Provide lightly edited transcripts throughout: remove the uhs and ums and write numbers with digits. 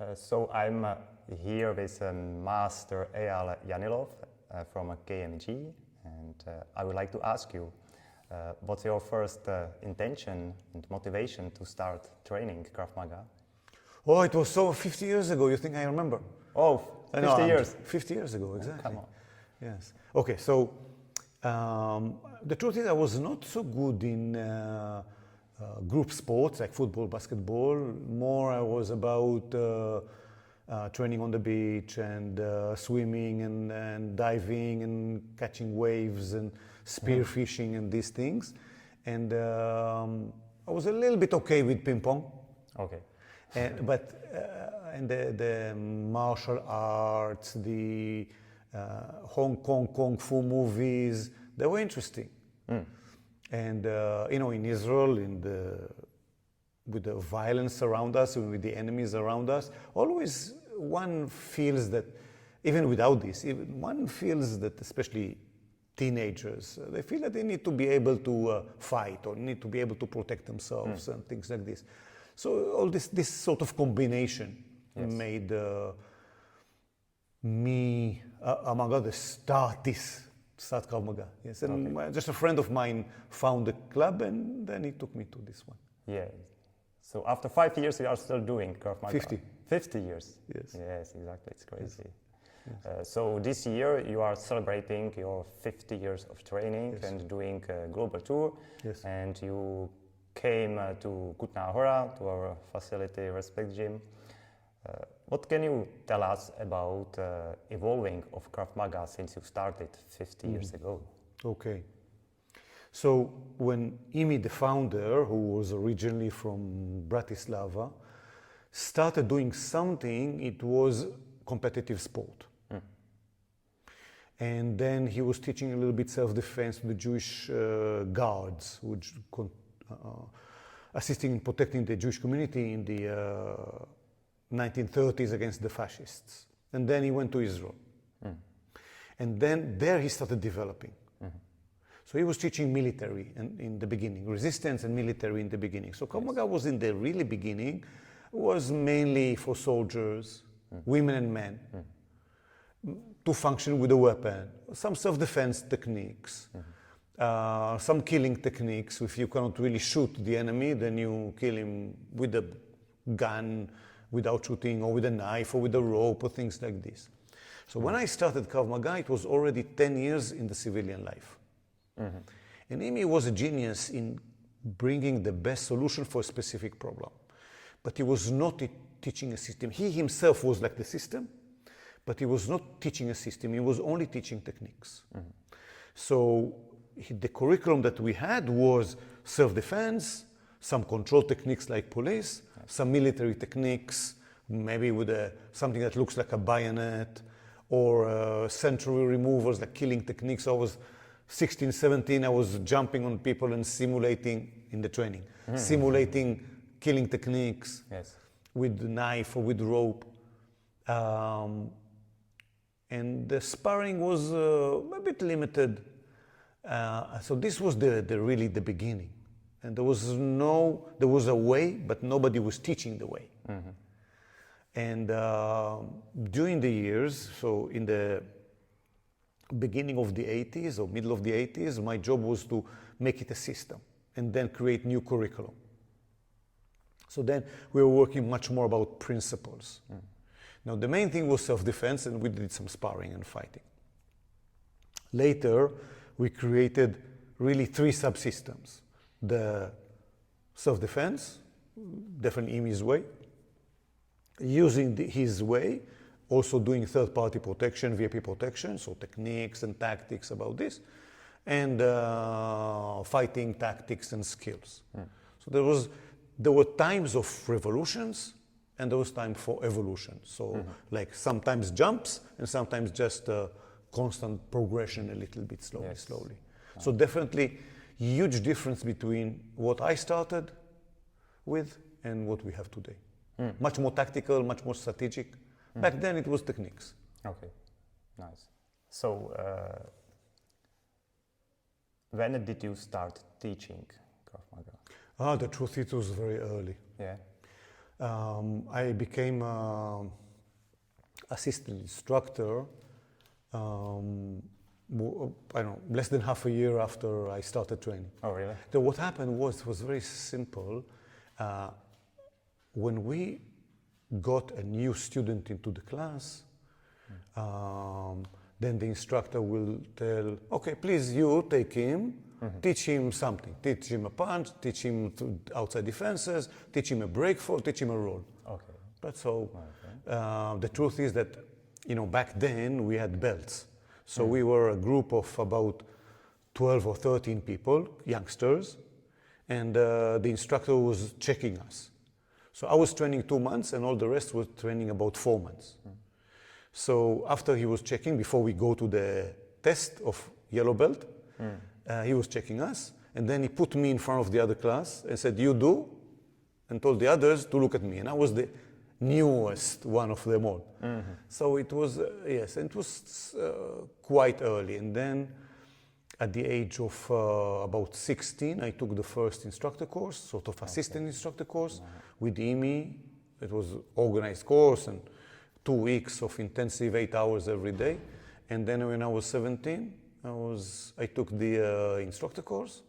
So I'm here with Master Eyal Yanilovem from KMG, and I would like to ask you, what's your first intention and motivation to start training Krav Maga? Oh, it was so 50 years ago. You think I remember? Oh, 50 years. 50 years ago, exactly. Oh, come on. Yes. Okay, so the truth is I was not so good in group sports like football, basketball. More I was about training on the beach and swimming and diving and catching waves and spearfishing and these things. And I was a little bit okay with ping pong. Okay. But the martial arts, the Hong Kong Kung Fu movies, they were interesting. And in Israel, with the violence around us, with the enemies around us, always one feels that, even without this, one feels that, especially teenagers, they feel that they need to be able to fight or need to be able to protect themselves and things like this. So all this sort of combination made me, among others, start Krav Maga. Yes, and just a friend of mine found the club, and then he took me to this one. Yeah. So after 5 years, you are still doing Krav Maga? 50. 50 years. Yes. Yes, exactly. It's crazy. Yes. So this year you are celebrating your 50 years of training and doing a global tour. Yes. And you came to Kutna Hora, to our facility, Respect Gym. What can you tell us about evolving of Krav Maga since you started 50 years ago? Okay. So when Imi, the founder, who was originally from Bratislava, started doing something, it was competitive sport. And then he was teaching a little bit self-defense to the Jewish guards, which assisting in protecting the Jewish community in the 1930s against the fascists. And then he went to Israel. And then there he started developing. So he was teaching military in the beginning, resistance and military in the beginning. So Krav Maga was in the really beginning, was mainly for soldiers, women and men, to function with a weapon, some self-defense techniques, some killing techniques. If you cannot really shoot the enemy, then you kill him with a gun, without shooting, or with a knife, or with a rope, or things like this. So when I started Krav Maga, it was already 10 years in the civilian life. And Imi was a genius in bringing the best solution for a specific problem. But he was not teaching a system. He himself was like the system, but he was not teaching a system. He was only teaching techniques. So the curriculum that we had was self-defense, some control techniques like police, some military techniques, maybe with something that looks like a bayonet, or century removals, like killing techniques. I was 16, 17, I was jumping on people and simulating in the training, simulating killing techniques with knife or with rope. And the sparring was a bit limited. So this was really the beginning. And there was a way, but nobody was teaching the way. And during the years, so in the beginning of the 80s or middle of the 80s, my job was to make it a system and then create new curriculum. So then we were working much more about principles. Now the main thing was self-defense, and we did some sparring and fighting. Later, we created really 3 subsystems. The self-defense, definitely Imi's way, using his way, also doing third-party protection, VIP protection, so techniques and tactics about this, and fighting tactics and skills. So there were times of revolutions, and there was time for evolution. So like sometimes jumps, and sometimes just constant progression a little bit slowly. So definitely huge difference between what I started with and what we have today. Much more tactical, much more strategic. Back then it was techniques. Okay, nice. So when did you start teaching Krav Maga? The truth, it was very early. Yeah. I became assistant instructor, I don't know, less than half a year after I started training. Oh, really? So what happened was very simple. When we got a new student into the class, then the instructor will tell, okay, please you take him, teach him something. Teach him a punch, teach him outside defenses, teach him a break fall, teach him a roll. Okay. That's all. Okay. The truth is that, back then we had belts. So we were a group of about 12 or 13 people, youngsters, and the instructor was checking us. So I was training 2 months and all the rest was training about 4 months. So after he was checking, before we go to the test of yellow belt, he was checking us, and then he put me in front of the other class and said, you do, and told the others to look at me. And I was the newest one of them all. So it was, yes, and it was quite early. And then at the age of about 16, I took the first instructor course, sort of assistant instructor course with IMI. It was organized course and 2 weeks of intensive 8 hours every day. And then when I was 17, I took the instructor course.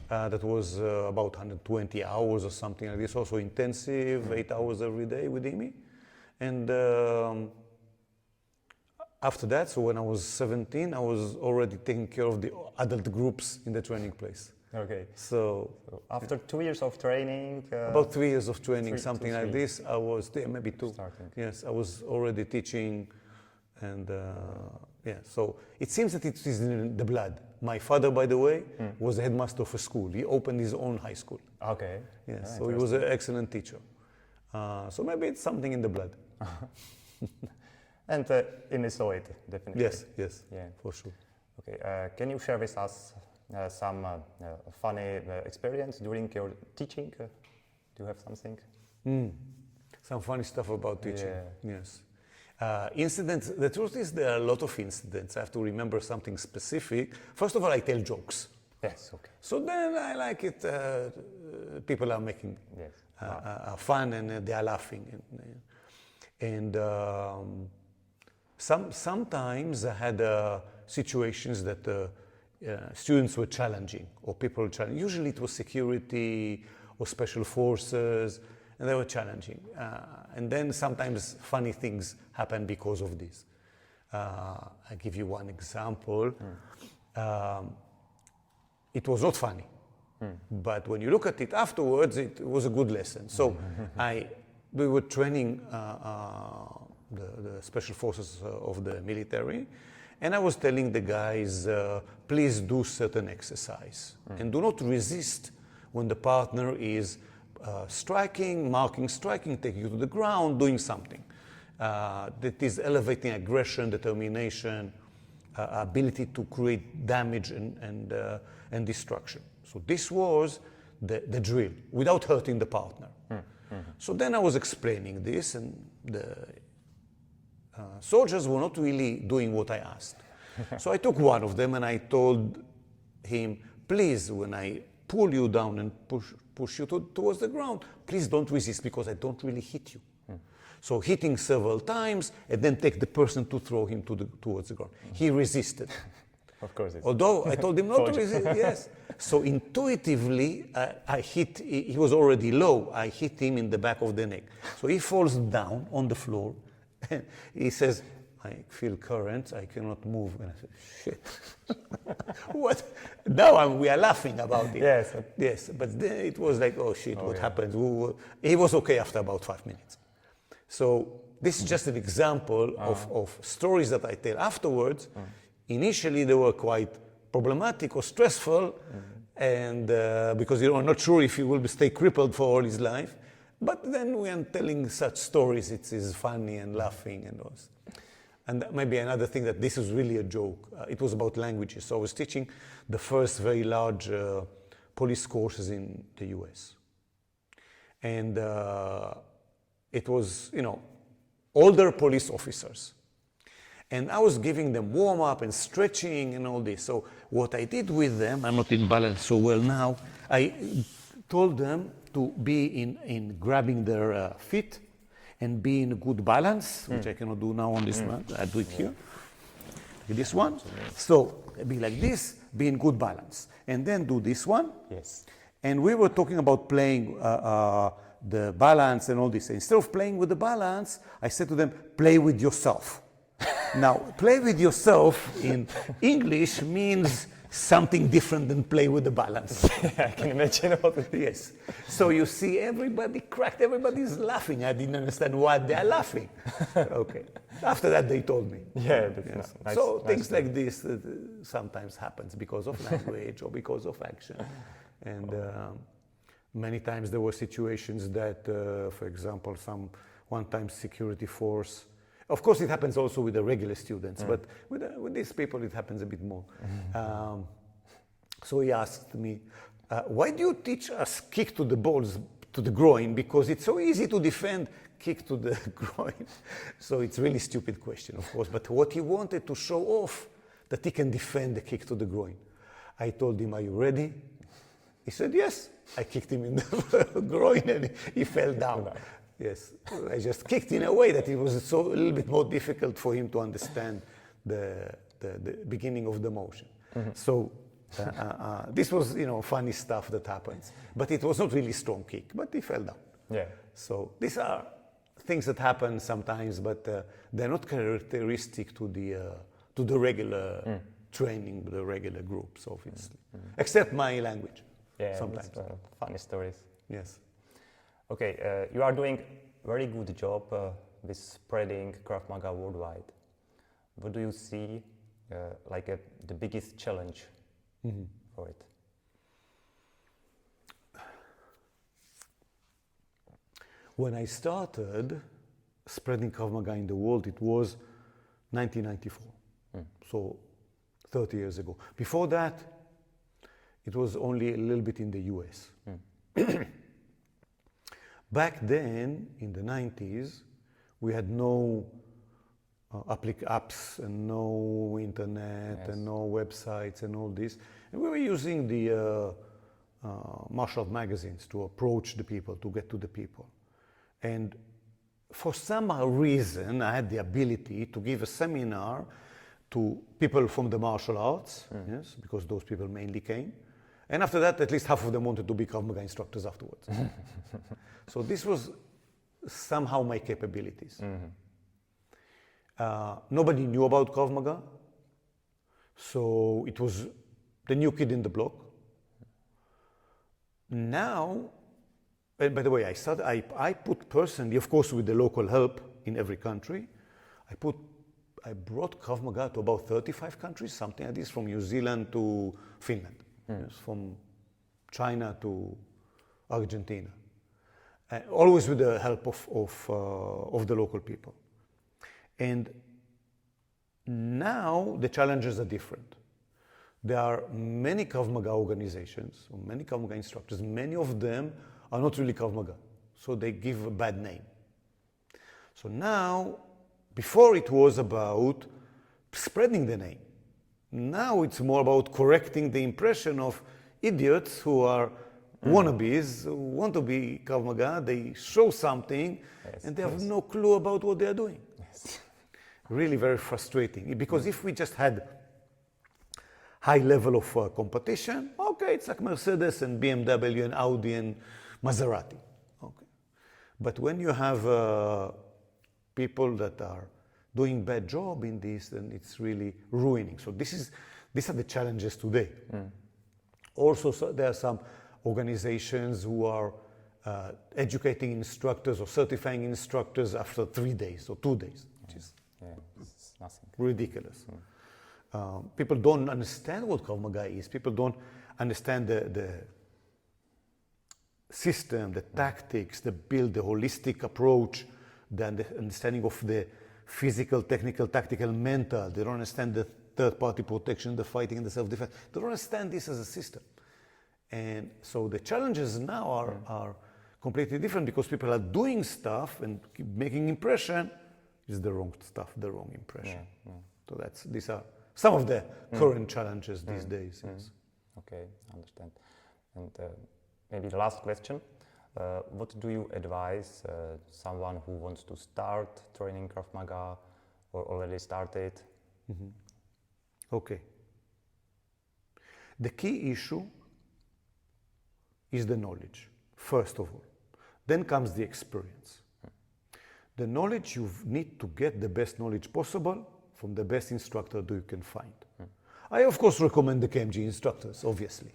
That was about 120 hours or something like this, also intensive, 8 hours every day with IMI. And after that, so when I was 17, I was already taking care of the adult groups in the training place. Okay. So after 2 years of training? About 3 years of training, something like this, I was, maybe 2. Starting. Yes, I was already teaching, and yeah, so it seems that it is in the blood. My father, by the way, was the headmaster of a school. He opened his own high school. Okay. Yes, so he was an excellent teacher. So maybe it's something in the blood. And in saw it, definitely. Yes, yeah, for sure. Okay, can you share with us some funny experience during your teaching? Do you have something? Some funny stuff about teaching, Yeah. yes. Incidents, the truth is there are a lot of incidents. I have to remember something specific. First of all, I tell jokes. Yes, okay. So then I like it, people are making fun and they are laughing. And sometimes I had situations that students were challenging or people were challenging. Usually it was security or special forces, and they were challenging. And then sometimes funny things happen because of this. I'll give you one example. It was not funny, but when you look at it afterwards, it was a good lesson. So we were training the special forces of the military, and I was telling the guys, please do certain exercise and do not resist when the partner is striking, marking, striking, taking you to the ground, doing something that is elevating aggression, determination, ability to create damage and destruction. So this was the drill, without hurting the partner. So then I was explaining this, and the soldiers were not really doing what I asked. So I took one of them and I told him, please, when I pull you down and push you towards the ground, please don't resist, because I don't really hit you. So hitting several times and then take the person to throw him towards the ground. He resisted. Of course. Although I told him not to resist, yes. So intuitively, I hit, he was already low, I hit him in the back of the neck. So he falls down on the floor, and he says, I feel currents, I cannot move. And I said, shit. What? Now we are laughing about it. Yes. Yes, but then it was like, oh shit, what happened? He was okay after about 5 minutes. So this is just an example of stories that I tell afterwards. Initially, they were quite problematic or stressful, and because you're not sure if he will stay crippled for all his life. But then when telling such stories, it is funny and laughing and all. And maybe another thing, that this is really a joke. It was about languages. So I was teaching the first very large police courses in the US. And it was, older police officers. And I was giving them warm-up and stretching and all this. So what I did with them, I'm not in balance so well now, I told them to be in grabbing their feet and be in good balance, which I cannot do now on this one. I do it here. This one. So be like this, be in good balance. And then do this one. Yes. And we were talking about playing the balance and all this. Instead of playing with the balance, I said to them, play with yourself. Now, play with yourself in English means something different than play with the balance. I can imagine what it is. Yes. So you see everybody cracked, everybody's laughing. I didn't understand why they are laughing. Okay. After that, they told me. Yeah, that's Yes. nice. So nice things thing. like this sometimes happens because of language or because of action. And many times there were situations that, for example, one time security force. Of course, it happens also with the regular students, but with these people, it happens a bit more. So he asked me, why do you teach us kick to the balls, to the groin? Because it's so easy to defend kick to the groin. So it's a really stupid question, of course. But what he wanted to show off, that he can defend the kick to the groin. I told him, are you ready? He said, yes. I kicked him in the groin and he fell down. Yes, I just kicked in a way that it was a little bit more difficult for him to understand the beginning of the motion. So this was, funny stuff that happens. But it was not really strong kick, but he fell down. Yeah. So these are things that happen sometimes, but they're not characteristic to the regular training, the regular groups, obviously. Except my language. Yeah, sometimes. Funny stories. Yes. Okay, you are doing very good job with spreading Krav Maga worldwide. What do you see the biggest challenge for it? When I started spreading Krav Maga in the world, it was 1994, so 30 years ago. Before that, it was only a little bit in the US. Back then, in the 90s, we had no apps and no internet and no websites and all this. And we were using the martial art magazines to approach the people, to get to the people. And for some reason, I had the ability to give a seminar to people from the martial arts, yes, because those people mainly came. And after that, at least half of them wanted to be Krav Maga instructors afterwards. So this was somehow my capabilities. Nobody knew about Krav Maga, so it was the new kid in the block. Now, and by the way, I put personally, of course with the local help in every country, I brought Krav Maga to about 35 countries, something like this, from New Zealand to Finland. Yes, from China to Argentina, always with the help of the local people. And now the challenges are different. There are many Krav Maga organizations, or many Krav Maga instructors. Many of them are not really Krav Maga, so they give a bad name. So now, before it was about spreading the name. Now it's more about correcting the impression of idiots who are wannabes, who want to be Krav Maga, they show something, and they have no clue about what they are doing. Yes. Really very frustrating, because if we just had high level of competition, okay, it's like Mercedes and BMW and Audi and Maserati. Okay. But when you have people that are doing bad job in this, then it's really ruining. So these are the challenges today. Also, there are some organizations who are educating instructors or certifying instructors after 3 days or 2 days, which is it's nothing. ridiculous. People don't understand what Krav Maga is. People don't understand the system, the tactics, the build, the holistic approach, the understanding of the physical, technical, tactical, mental. They don't understand the third-party protection, the fighting, and the self-defense. They don't understand this as a system. And so the challenges now are completely different, because people are doing stuff and making impression is the wrong stuff, the wrong impression. So these are some of the current challenges these days. Yes. Okay, I understand. And maybe the last question. What do you advise someone who wants to start training Krav Maga or already started? Okay. The key issue is the knowledge, first of all. Then comes the experience. The knowledge, you need to get the best knowledge possible from the best instructor that you can find. I, of course, recommend the KMG instructors, obviously.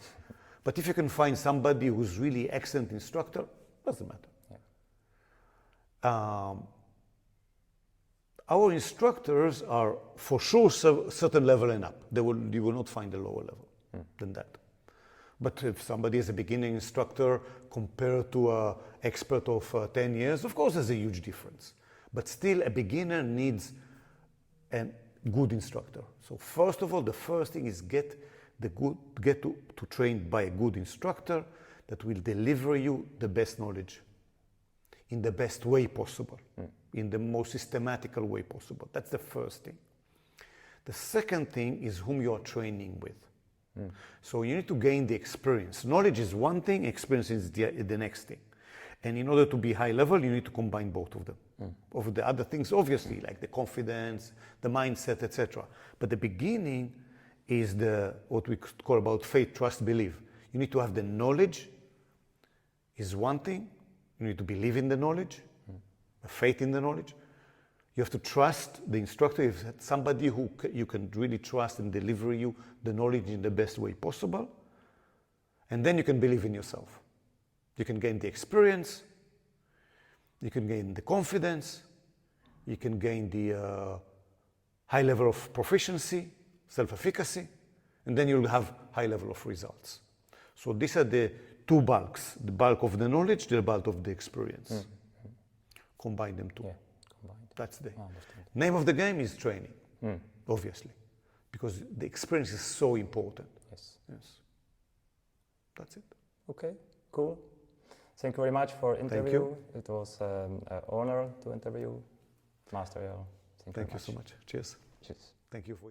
But if you can find somebody who's really excellent instructor, doesn't matter. Yeah. Our instructors are for sure certain level and up. You will not find a lower level than that. But if somebody is a beginning instructor compared to an expert of 10 years, of course there's a huge difference. But still, a beginner needs a good instructor. So first of all, the first thing is get to train by a good instructor that will deliver you the best knowledge in the best way possible, in the most systematical way possible. That's the first thing. The second thing is whom you are training with. So you need to gain the experience. Knowledge is one thing, experience is the next thing. And in order to be high level, you need to combine both of them. Of the other things, obviously, like the confidence, the mindset, etc. But the beginning is what we could call about faith, trust, believe. You need to have the knowledge is one thing. You need to believe in the knowledge, faith in the knowledge. You have to trust the instructor, if it's somebody who you can really trust and deliver you the knowledge in the best way possible. And then you can believe in yourself. You can gain the experience, you can gain the confidence, you can gain the high level of proficiency, self-efficacy, and then you'll have high level of results. So these are the two bulks, the bulk of the knowledge, the bulk of the experience. Combine them two. Yeah, combined. That's the Understand. name of the game is training, obviously, because the experience is so important. Yes. Yes. That's it. Okay, cool. Thank you very much for interview. you. It was an honor to interview Master Eyal. Thank you so much. Cheers. Cheers. Thank you for